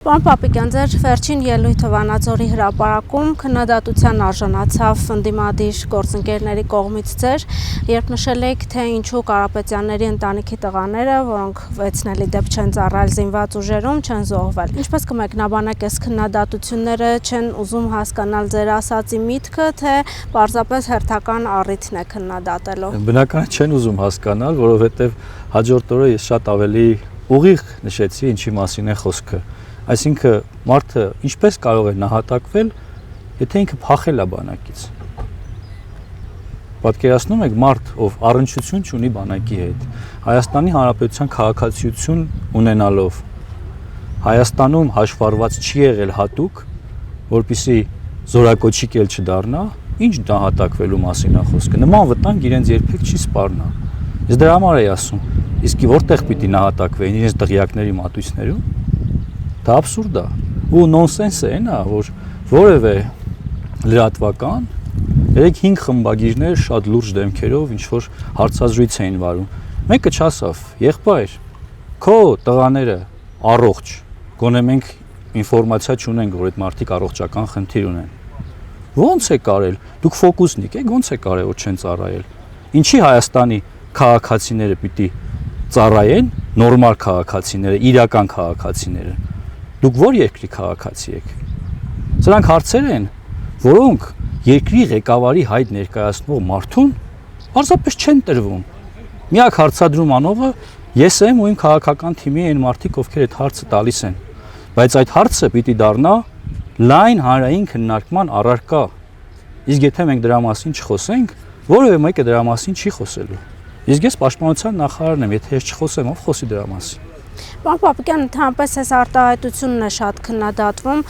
Պարոն Պապիկյան, ձեր վերջին ելույթը Վանաձորի հրապարակում քննադատության արժանացավ ընդդիմադիր գործընկերների կողմից ձեր, երբ նշել եք, թե ինչու Կարապետյանների ընտանիքի տղաները, որոնք վեցնելի դեպ չեն ծառայել զինված ուժերում, չեն զոհվել։ Ինչպես կմեկնաբանեք այս քննադատությունները, չեն ուզում հասկանալ ձեր ասածի միտքը, թե պարզապես հերթական առիթն է քննադատելով։ Բնական չեն ուզում հասկանալ, որովհետև հաջորդ օրը ես շատ ավելի ուղիղ նշեցի, ինչի մասին է խոսքը։ Այսինքն մարդը ինչպես կարող է նահատակվել, եթե ինքը փախել է բանակից։ Պատկերացնում եք մարդ, ով առնչություն չունի բանակի հետ, Հայաստանի Հանրապետության քաղաքացիություն ունենալով, Հայաստանում հաշվառված չի եղել հատուկ, որպեսզի զորակոչիկ էլ չդառնա, ինչ նահատակվելու մասին է խոսքը։ Նման վտանգ իրենց երբեք չի սպառնա։ Ես դրա համար եմ ասում, իսկ որտեղ պիտի նահատակվեին իրենց դղյակների մատույցներում։ Դա абսուրդ է ու նոնսենս է նա, որ որևէ լրատվական 3-5 խմբագիրներ շատ լուրջ դեմքերով ինչ որ հարցազրույց էին վարում։ Մեկը չասավ, եղբայր, քո տղաները առողջ, գոնե մենք ինֆորմացիա չունենք, որ այդ մարդիկ առողջական խնդիր ունեն։ Ոնց է կարել, դուք ֆոկուսնիկ եք, ոնց է կարել որ չեն ծառայել։ Ինչի Հայաստանի քաղաքացիները պիտի ծառայեն, նորմալ քաղաքացիները, իրական քաղաքացիները։ Դուք ո՞ր երկրի քաղաքացի եք։ Սրանք հարցեր են, որոնք երկրի ղեկավարի հայտ ներկայացնող մարդուն պարզապես չեն տրվում։ Միակ հարցադրում անողը ես եմ ու իմ քաղաքական թիմի այն մարդիկ, ովքեր այդ հարցը տալիս են։ Բայց այդ հարցը պիտի դառնա լայն հանրային քննարկման առարկա։ Իսկ եթե մենք դրա մասին չխոսենք, որևէ մեկը դրա մասին չի խոսելու։ Իսկ ես պաշտպանության նախարարն եմ, եթե ես չխոսեմ, ով խոսի դրա մասին։ Պարոն Պապիկյան, ընդհանրապես այս արտահայտությունն է շատ քննադատվում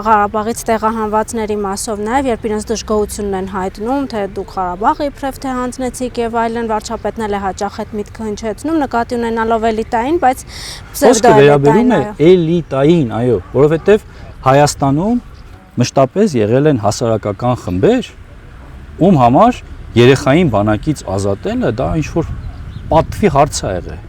Ղարաբաղից տեղահանվածների մասով, նաև երբ իրենց դժգոհությունն են հայտնում, թե դուք Ղարաբաղը իբրև թե հանձնեցիք եւ այլն, վարչապետն էլ է հաճախ այդ միտքը հնչեցնում, նկատի ունենալով էլիտային, բայց վերաբերում է էլիտային, այո, որովհետեւ Հայաստանում մշտապես եղել են հասարակական խմբեր, ում համար երեխային բանակից ազատելը դա ինչ որ պատվի հարց է եղել։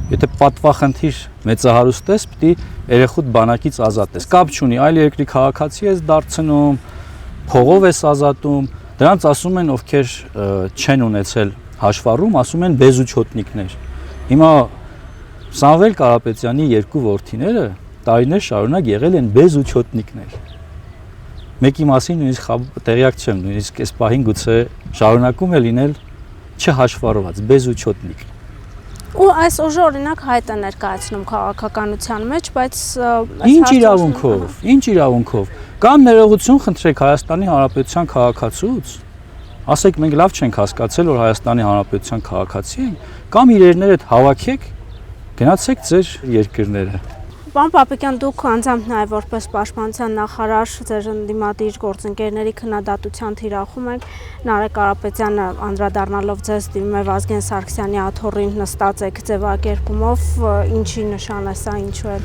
Եթե պատվախնդիր մեծահարուստ ես, պիտի երեխուդ բանակից ազատես։ Կապ չունի, այլ երկրի քաղաքացի ես դարձնում, փողով ես ազատում, դրանց ասում են, ովքեր չեն ունեցել հաշվառում, ասում են բեզուչոտնիկներ։ Հիմա Սամվել Կարապետյանի երկու որդիները տարիներ շարունակ եղել են բեզուչոտնիկներ։ Մեկի մասին նույնիսկ տեղյակ չեմ, նույնիսկ այս պահին գուցե շարունակում է լինել չհաշվառված բեզուչոտնիկ։ Ու այս ուժը օրինակ հայտ է ներկայացնում քաղաքականության մեջ, բայց ինչ իրավունքով, կամ ներողություն խնդրեք Հայաստանի Հանրապետության քաղաքացուց, ասեք մենք լավ չենք հասկացել, որ Հայաստանի Հանրապետության քաղաքացի ենք, կամ իրերներդ հավաքեք, գնացեք ձեր երկրները։ Պարոն Պապիկյան, դուք անձամբ նաև որպես պաշտպանության նախարար ձեր ընդդիմադիր գործընկերների քննադատության թիրախում եք, Նարեկ Կարապետյանը անդրադառնալով ձեզ դիմում է Վազգեն Սարգսյանի աթոռին նստած եք ձևակերպումով, ինչի նշան է սա, ինչու է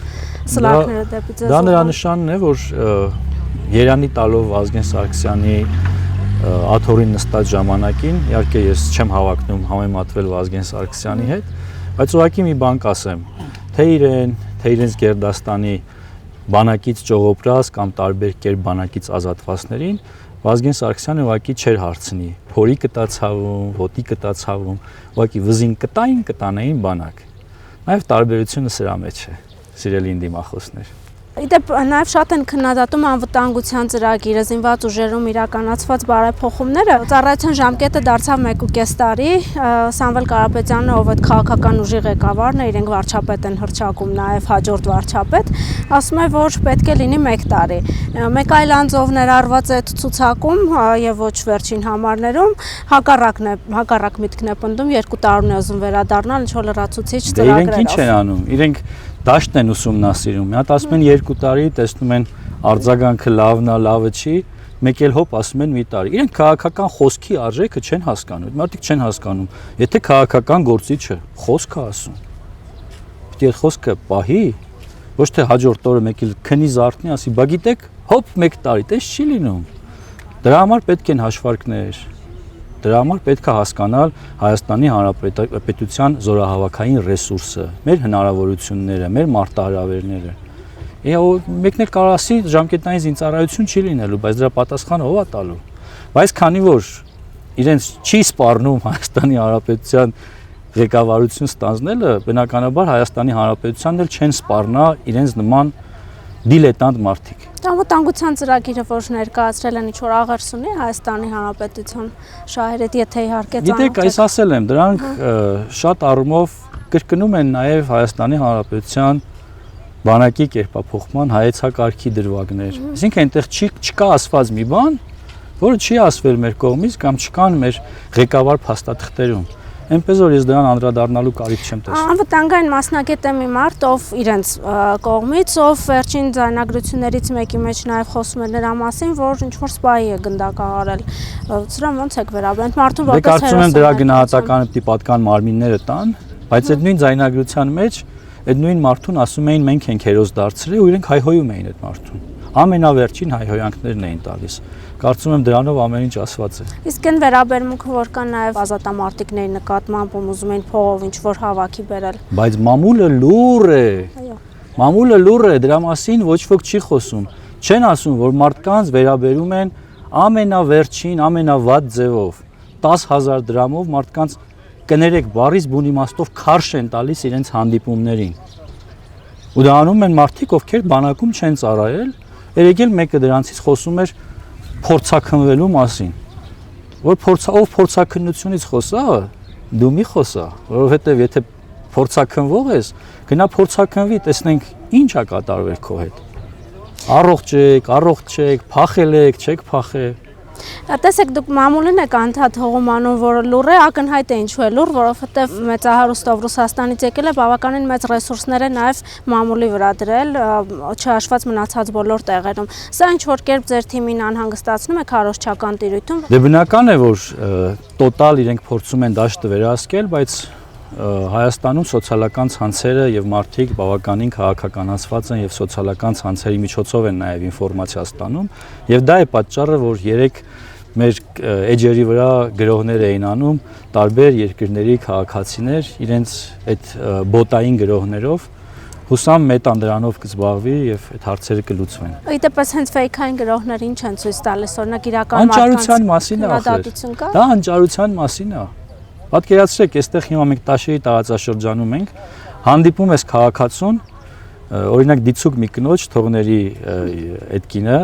սլաքները դեպի ձեզ։ Դա նրա նշանն է, որ Երանի տալով Վազգեն Սարգսյանի աթոռին նստած ժամանակին, իհարկե ես չեմ հավակնում համեմատվել Վազգեն Սարգսյանի հետ, բայց ուղղակի մի բան կասեմ, թե իրեն, թե իրենց Գերդաստանի բանակից ճողոպրած կամ տարբեր կերպ բանակից ազատվածներին Վազգեն Սարգսյանը ուղղակի չէր հարցնի, փորի կտացավում, ոտի կտացավում, ուղղակի վզին կտային, կտանային բանակ։ Նաև տարբերությունը սրա մեջ է, սիրելի դիմախոսներ։ Իդեպ նաև շատ են քննադատում անվտանգության ծրագիրը, զինված ուժերում իրականացված բարեփոխումները։ Ծառայության ժամկետը դարձավ 1.5 տարի, Սամվել Կարապետյանը, ով այդ քաղաքական ուժի ղեկավարն է, իրենք վարչապետ են հռչակում, նաև հաջորդ վարչապետ, ասում է, որ պետք է լինի 1 տարի։ Մեկ այլ անձով ներառված այդ ցուցակում եւ ոչ վերջին համարներում հակառակ միտքն է պնդում, 2 տարին է ուզում վերադառնալ ինչ-որ լրացուցիչ ծրագրերով։ Իրենք ինչ են անում, իրենք դաշտն են ուսումնասիրում, մի հատ ասում են 2 տարի, տեսնում են արձագանքը լավն է, լավը չի, մեկ էլ հոп ասում են մի տարի։ Իրենք քաղաքական խոսքի արժեքը չեն հասկանում, մարդիկ չեն հասկանում, եթե քաղաքական գործիչը խոսք է ասում, պիտի այդ խոսքը պահի, ոչ թե հաջորդ օրը մեկ էլ քնի զարթնի, ասի, բա գիտեք, հոп 1 տարի, տես չի լինում։ Դրա համար պետք են հաշվարկներ, դրա համար պետք է հասկանալ Հայաստանի Հանրապետության զորահավաքային ռեսուրսը, մեր հնարավորությունները, մեր մարտահրավերները։ Մեկն էլ կարող ասի ժամկետային զինծառայություն չի լինելու, բայց դրա պատասխանը ով է տալու։ Բայց քանի որ իրենց չի սպառնում Հայաստանի Հանրապետության ղեկավարություն ստանձնելը, բնականաբար Հայաստանի Հանրապետությանն էլ չեն սպառնա իրենց նման դիլետանտ մարդիկ։ Անվտանգության ծրագիրը, որ ներկայացրել են, ինչ-որ աղերս ունի Հայաստանի Հանրապետության շահերը, եթե իհարկե ծանոթ եք։ Գիտեք, այս ասել եմ, դրանք շատ առումով կրկնում են նաև Հայաստանի Հանրապետության բանակի կերպափոխման հայեցակարգի դրվագներ։ Այսինքն այնտեղ չկա ասված մի բան, որը չի ասվել մեր կողմից կամ չկան մեր ղեկավար փաստաթղթերում։ Այնպես որ ես դրան անդրադառնալու կարիք չեմ տեսնում։ Անվտանգային մասնագետ է մի մարդ, ով իրենց կողմից, ով վերջին ձայնագրություններից մեկի մեջ նաև խոսում է նրա մասին, որ ինչ-որ սպայի է գնդակահարել։ Սրան ոնց եք վերաբերվում։ Մարդուն որպես կարծում եմ դրա գնահատականը պիտի պատկան մարմինները տան, բայց այդ նույն ձայնագրության մեջ այդ նույն մարդուն ասում էին մենք ենք հերոս դարձրել ու իրենք հայհոյում էին այդ մարդուն։ Ամենավերջին հայհոյանքներն էին տալիս։ Կարծում եմ դրանով ամեն ինչ ասված է։ Իսկ այն վերաբերմունքը, որ կան նաև ազատամարտիկների նկատմամբ ում ուզում են փողով ինչ-որ հավաքի բերել։ Բայց մամուլը լուր է։ Այո։ Մամուլը լուր է, դրա մասին ոչ ոք չի խոսում։ Չեն ասում, որ մարդկանց վերաբերում են ամենավերջին, ամենավատ ձևով 10,000 դրամով մարդկանց կներեք բարից բուն իմաստով քարշ են տալիս իրենց հանդիպումներին։ Ու դա անում են մարդիկ, ովքեր բանակում չեն ծառայել, երեկ էլ մեկը դրանցից խոսում էր փորձաքննվելու մասին։ Որ փորձաքննությունից խոսա, դու մի խոսա, որովհետև եթե փորձաքննվող ես, գնա փորձաքննվի, տեսնենք ինչ է կատարվել քո հետ։ Առողջ եք, փախել եք, չեք փախել։ Տեսեք, դուք մամուլին եք անդադ հողում անում, որը լուր է, ակնհայտ է ինչու է լուր, որովհետև մեծահարուստով Ռուսաստանից եկել է, բավականին մեծ ռեսուրսներ է նաև մամուլի վրա դրել, չհաշված մնացած բոլոր տեղերում։ Սա ինչ-որ կերպ ձեր թիմին անհանգստացնում է քարոզչական տիրույթում։ Դե բնական է, որ տոտալ իրենք փորձում են դաշտը վերահսկել, բայց Հայաստանում սոցիալական ցանցերը եւ մարդիկ բավականին քաղաքականացված են եւ սոցիալական ցանցերի միջոցով են նաեւ ինֆորմացիա ստանում եւ դա է պատճառը, որ երեք մեր էջերի վրա գրողներ էին անում տարբեր երկրների քաղաքացիներ իրենց այդ բոտային գրողներով հուսամ մետան դրանով կզբաղվի եւ այդ հարցերը կլուծվեն։ Այդպես հենց ֆեյքային գրողները ինչ են ցույց տալիս, օրինակ իրական անճարության մասին է ախր։ Դա անճարության մասին է։ Պատկերացրեք, այստեղ հիմա մենք Տաշեի տարածաշրջանում ենք, հանդիպում ես քաղաքացուն, օրինակ դիցուկ մի կնոջ թողների այդ կինը,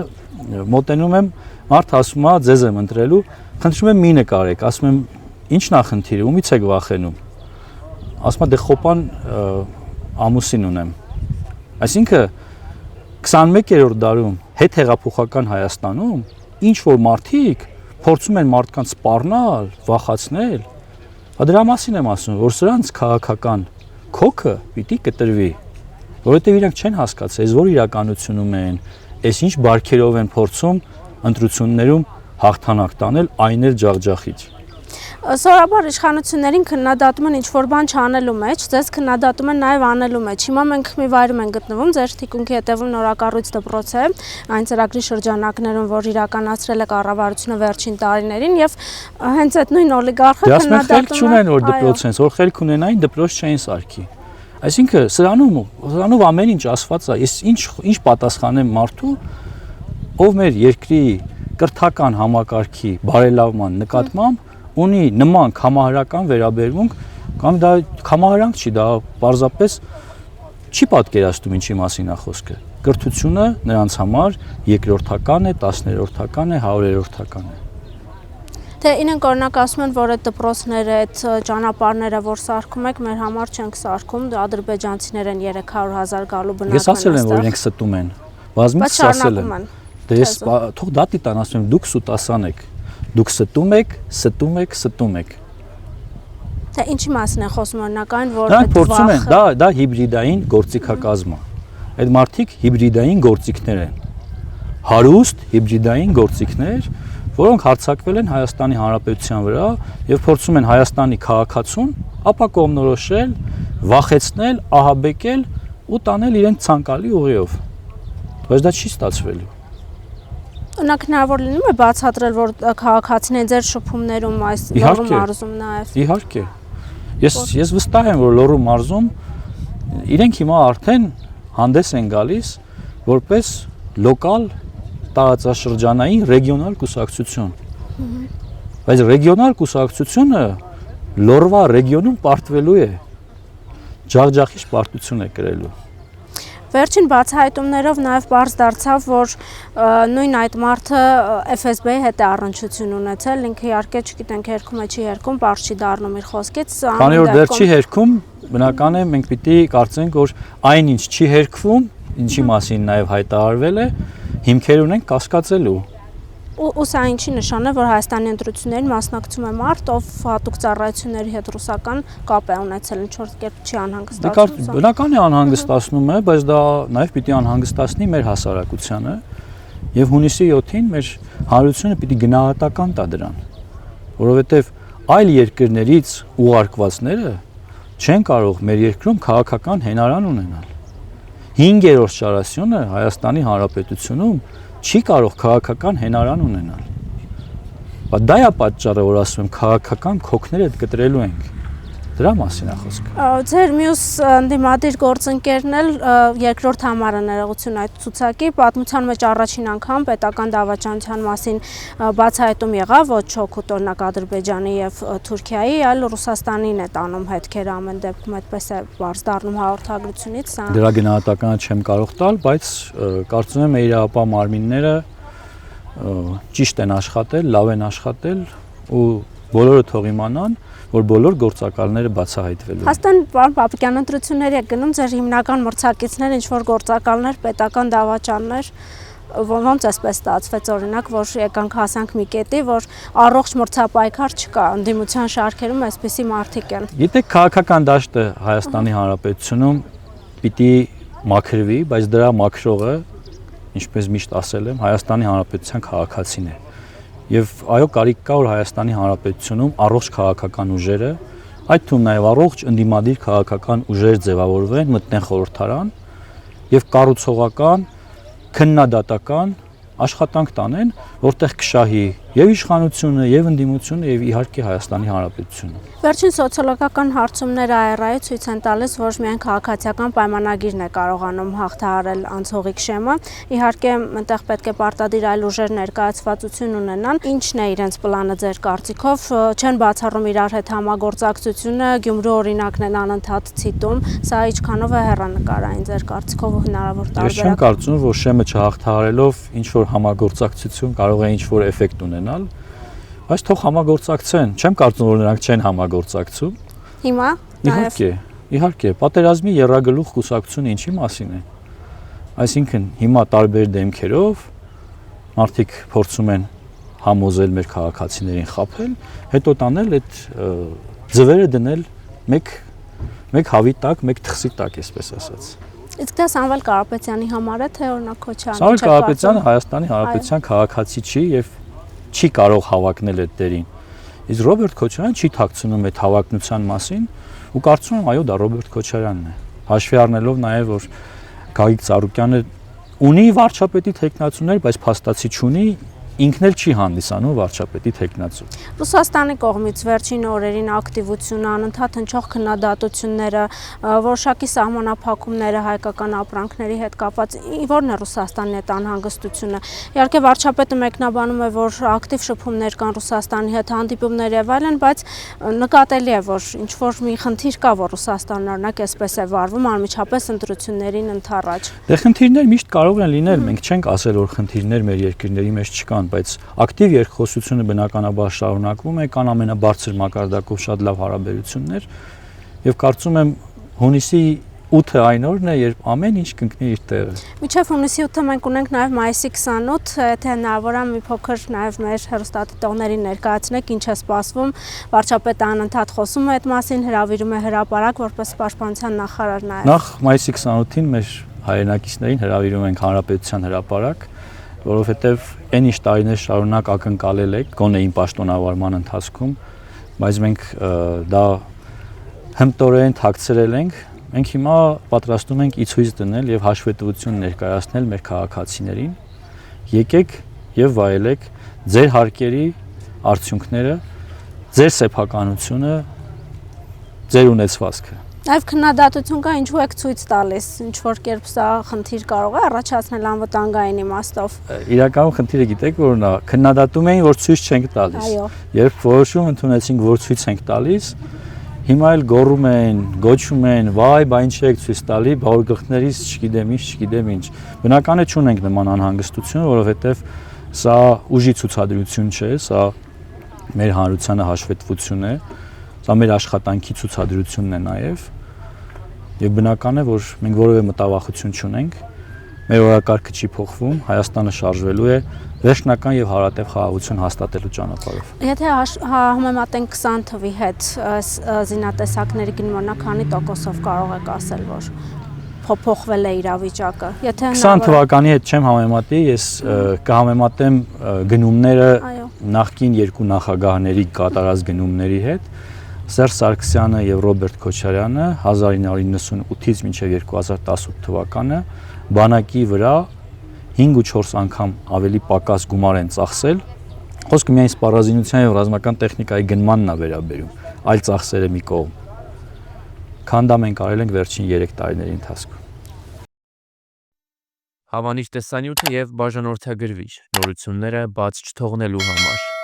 մոտենում եմ, մարդ ասում է, ձեզ եմ ընտրելու, խնդրում եմ մի նկարեք, ասում եմ, ի՞նչն է խնդիրը, ումից եք վախենում։ Ասում է, դե խոպան ամուսին ունեմ։ Այսինքն 21-րդ դարում հետհեղափոխական Հայաստանում ինչ որ մարդիկ փորձում են մարդկանց սպառնալ, վախացնել, դրա մասին եմ ասում, որ սրանց քաղաքական քոքը պիտի կտրվի, որովհետև իրանք չեն հասկացել, այս որ իրականությունում են, այս ինչ բարքերով են փորձում ընտրություններում հաղթանակ տանել, այն էլ ջախջախիչ։ Սովորաբար իշխանություններին քննադատում են ինչ-որ բան չանելու մեջ, ձեզ քննադատում են նաև անելու մեջ։ Հիմա մենք մի վայրում ենք գտնվում, ձեր թիկունքի հետևում նորակառույց դպրոց է, այն ծրագրի շրջանակներում, որ իրականացրել է կառավարությունը վերջին տարիներին, եւ հենց այդ նույն օլիգարխը քննադատում չունեն, որ դպրոց են, որ խելք ունենային դպրոց չէին սարքի։ Այսինքն սրանով ամեն ինչ ասված է, ես ինչ պատասխանեմ մարդու, ով մեր երկրի կրթական համակարգի բարելավման նկատմամբ ունի նման համահարական վերաբերմունք կամ դա համահարանք չի, դա պարզապես չի պատկերացնում ինչի մասին է խոսքը։ Կրթությունը նրանց համար երկրորդական է, 10-րդական է, 100-րդական է։ Թե իրենք օրինակ ասում են, որ այդ դպրոցները, այդ ճանապարհները, որ սարքում եք, մեր համար չենք սարքում, ադրբեջանցիներ են 300,000 գալու բնական։ Ես ասել եմ, որ իրենք ստում են։ Բազմիցս ասել եմ։ Դե ես թող դատի տան, ասում եմ, դուք սուտասան եք։ Դուք ստում եք։ Թե ինչի մասին է խոսում օրինակ այն, որ այդ փորձում են, դա հիբրիդային գործիքակազմ է։ Այդ մարդիկ հիբրիդային գործիքներ են։ Հարուստ հիբրիդային գործիքներ, որոնք հարձակվել են Հայաստանի Հանրապետության վրա եւ փորձում են Հայաստանի քաղաքացուն ապա կողմնորոշել, վախեցնել, ահաբեկել ու տանել իրենց ցանկալի ուղիով։ Բայց դա չի ստացվելու։ Օրինակ հնարավոր լինում է բացատրել, որ քաղաքացիները ձեր շփումներում այս Լոռու մարզում նաև։ Իհարկե։ Ես վստահ եմ, որ Լոռու մարզում իրենք հիմա արդեն հանդես են գալիս որպես լոկալ տարածաշրջանային ռեգիոնալ կուսակցություն։ Բայց ռեգիոնալ կուսակցությունը լորվա ռեգիոնում պարտվելու է, ջախջախիչ պարտություն է կրելու։ Վերջին բացահայտումներով նաև բարձ դարձավ, որ նույն այդ մարդը FSB-ի հետ է առնչություն ունեցել, ինքը իհարկե չգիտենք հերքում է չի հերքում, բարձ չի դառնում իր խոսքից։ Քանի որ դեռ չի հերքում, բնական է մենք պիտի կարծենք, որ այն ինչ չի հերքվում, ինչի մասին նաև հայտարարվել է, հիմքեր ունենք կասկածելու։ Ու սա ինչի նշան է, որ Հայաստանի ընտրություններին մասնակցում է մարդ, ով հատուկ ծառայությունների հետ ռուսական կապ է ունեցել, ինչ-որ կերպ չի անհանգստացնում։ Բնական է անհանգստացնում է, բայց դա նաև պիտի անհանգստացնի մեր հասարակությանը, եւ հունիսի 7-ին մեր հանրությունը պիտի գնահատական տա դրան, որովհետեւ այլ երկրներից ուղարկվածները չեն կարող մեր երկրում քաղաքական հենարան ունենալ։ 5-րդ շարասյունը Հայաստանի Հանրապետությունում չի կարող քաղաքական հենարան ունենալ։ Բայց դա է պատճառը, որ ասում եմ, քաղաքական քոքները կտրելու ենք։ Դրա մասին է խոսքը։ Ձեր մյուս ընդդիմադիր գործընկերն էլ երկրորդ համարը ներողություն այդ ցուցակի պատմության մեջ առաջին անգամ պետական դավաճանության մասին բացահայտում եղավ, ոչ հոգուտ օրինակ Ադրբեջանի եւ Թուրքիայի, այլ Ռուսաստանին է տանում հետքերը ամեն դեպքում այդպես է բարձ դառնում հաղորդագրությունից։ Դրա գնահատականը չեմ կարող տալ, բայց կարծում եմ իրապա մարմինները ճիշտ են աշխատել, լավ են աշխատել ու բոլորը թող իմանան, որ բոլոր գործակալները բացահայտվելու են։ Հաստատ պարոն Պապիկյան, ընտրությունների է գնում ձեր հիմնական մրցակիցները, ինչ որ գործակալներ, պետական դավաճաններ, ոնց էսպես ստացվեց օրինակ, որ եկանք հասանք մի կետի, որ առողջ մրցապայքար չկա, ընդդիմության շարքերում այսպիսի մարդիկ են։ Գիտեք, քաղաքական դաշտը Հայաստանի Հանրապետությունում պիտի մաքրվի, բայց դրա մաքրողը, ինչպես միշտ ասել եմ, Հայաստանի Հանրապետության քաղաքացին է։ Եվ այո, կարիք կա, որ Հայաստանի Հանրապետությունում առողջ քաղաքական ուժերը, այդ թվում նաև առողջ ընդդիմադիր քաղաքական ուժեր ձևավորվեն, մտնեն խորհրդարան եւ կառուցողական, քննադատական աշխատանք տանեն, որտեղ կշահի եւ իշխանությունը, եւ ընդդիմությունը, եւ իհարկե Հայաստանի Հանրապետությունը։ Վերջին սոցիոլոգիական հարցումները ARI-ի ցույց են տալիս, որ միայն քաղաքացիական պայմանագիրն է կարողանում հաղթահարել անցողիկ շեմը։ Իհարկե, այնտեղ պետք է պարտադիր այլ ուժեր ներկայացվածություն ունենան։ Ինչն է իրենց պլանը ձեր կարծիքով։ Չեն բացառում իրար հետ համագործակցությունը, Գյումրու օրինակն են անընդհատ ցիտում։ Սա ինչքանով է հեռանկարային ձեր կարծիքով հնարավոր տարբերակ։ Ես չեմ կարծում, որ շեմը չհաղթահարելով ինչ որ համագործակցություն կարող է ինչ որ էֆեկտ ունենալ, բայց թող համագործակցեն։ Չեմ կարծում, որ նրանք չեն համագործակցում։ Հիմա Իհարկե, պատերազմի եռագլուխ կուսակցությունը ինչի մասին է։ Այսինքն հիմա տարբեր դեմքերով մարդիկ փորձում են համոզել մեր քաղաքացիներին խաբել, հետո տանել այդ ձվերը դնել մեկ հավի տակ, մեկ թխսի տակ, այսպես ասած։ Իսկ դա Սամվել Կարապետյանի համար է, թե օրինակ Քոչարյանի։ Սամվել Կարապետյանը Հայաստանի Հանրապետության քաղաքացի չի եւ չի կարող հավակնել այդ դերին։ Իսկ Ռոբերտ Քոչարյանը չի թաքցնում այդ հավակնության մասին ու կարծում եմ, այո, դա Ռոբերտ Քոչարյանն է։ Հաշվի առնելով նաեւ, որ Գագիկ Ծառուկյանը ունի վարչապետի թեկնածուներ, բայց փաստացի չունի, ինքն էլ չի հանդիսանում վարչապետի թեկնածու։ Ռուսաստանի կողմից վերջին օրերին ակտիվությունը, անընդհատ հնչող քննադատությունները, որոշակի սահմանափակումները հայկական ապրանքների հետ կապված, որն է Ռուսաստանի հետ անհանգստությունը։ Իհարկե վարչապետը մեկնաբանում է, որ ակտիվ շփումներ կան Ռուսաստանի հետ, հանդիպումներ եւ այլն, բայց նկատելի է, որ ինչ որ մի խնդիր կա, որ Ռուսաստանն օրինակ այսպես է վարվում անմիջապես ընտրություններին ընդառաջ։ Դե խնդիրներ միշտ կարող են լինել, մենք չենք ասել, որ խնդիրներ մեր երկրների մեջ չկան, բայց ակտիվ երկխոսությունը բնականաբար շարունակվում է, կան ամենաբարձր մակարդակով շատ լավ հարաբերություններ եւ կարծում եմ հունիսի 8-ը այն օրն է, երբ ամեն ինչ կընկնի իր տեղը։ Մինչև հունիսի 8-ը մենք ունենք նաեւ մայիսի 28, եթե հնարավոր է մի փոքր նաեւ մեր հեռուստադիտողներին ներկայացնեք ինչ է սպասվում։ Վարչապետը անընդհատ խոսում է այդ մասին, հրավիրում է հրապարակ որպես պաշտպանության նախարար նաեւ։ Նախ մայիսի 28-ին մեր հայրենակիցներին հրավիրում ենք հանրապետության հրապարակ, որովհետև այն ինչ տարիներ շարունակ ակնկալել եք, գոնե իմ պաշտոնավարման ընթացքում, բայց մենք դա հմտորեն թաքցրել ենք, մենք հիմա պատրաստում ենք իցույց դնել եւ հաշվետվություն ներկայացնել մեր քաղաքացիներին։ Եկեք եւ վայելեք ձեր հարկերի արդյունքները, ձեր սեփականությունը, ձեր ունեցվածքը։ Նաև քննադատություն կա, ինչու եք ցույց տալիս, ինչ որ կերպ սա խնդիր կարող է առաջացնել անվտանգային իմաստով։ Իրականում խնդիրը գիտեք որն է, քննադատում էին, որ ցույց չենք տալիս։ Այո։ Երբ որոշում ընդունեցինք, որ ցույց ենք տալիս, հիմա էլ գոռում են, գոչում են, վայ, բա ինչ եք ցույց տալի, բա որ գլխներից չգիտեմ ինչ։ Բնական է չունենք նման անհանգստություն, որովհետև սա ուժի ցուցադրություն չէ, սա մեր հանրությանը հաշվետվություն է, սա մեր աշխատանքի ցուցադրությունն է նաև։ Եվ բնական է, որ մենք որևէ մտավախություն չունենք, մեր օրակարգը չի փոխվում, Հայաստանը շարժվելու է վերջնական եւ հարատև խաղաղություն հաստատելու ճանապարհով։ Եթե համեմատենք 20 թվի հետ զինատեսակների գնումն քանի տոկոսով կարող եք ասել, որ փոփոխվել է իրավիճակը։ Եթե 20 թվականի հետ չեմ համեմատի, ես կհամեմատեմ գնումները նախկին երկու նախագահների կատարած գնումների հետ։ Սերժ Սարգսյանը եւ Ռոբերտ Քոչարյանը 1998-ից մինչեւ 2018 թվականը բանակի վրա 5 ու 4 անգամ ավելի պակաս գումար են ծախսել։ Խոսքը միայն սպառազինության եւ ռազմական տեխնիկայի գնմանն է վերաբերում, այլ ծախսերը մի կողմ։ Քան դա մենք արել ենք վերջին 3 տարիների ընթացքում։ Հավանիչ տեսանյութը եւ բաժանորդագրվիչ նորությունները բաց չթողնելու համար